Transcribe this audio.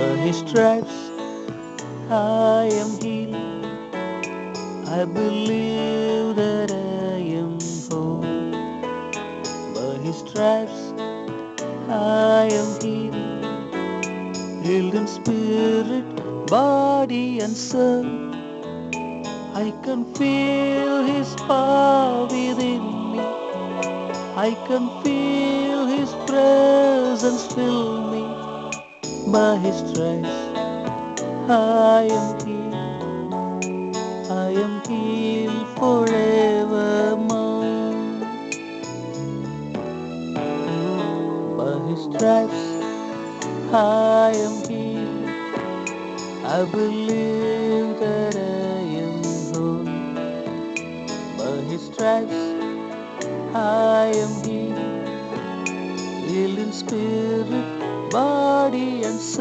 By his stripes I am healed. I believe that I am whole. By his stripes I am healed. Healed in spirit, body and soul. I can feel his power within me. I can feel his presence fill me. By his stripes I am healed. I am healed forevermore. By his stripes I am healed. I believe that I am whole. By his stripes I am healed. Healed in spirit, body and soul.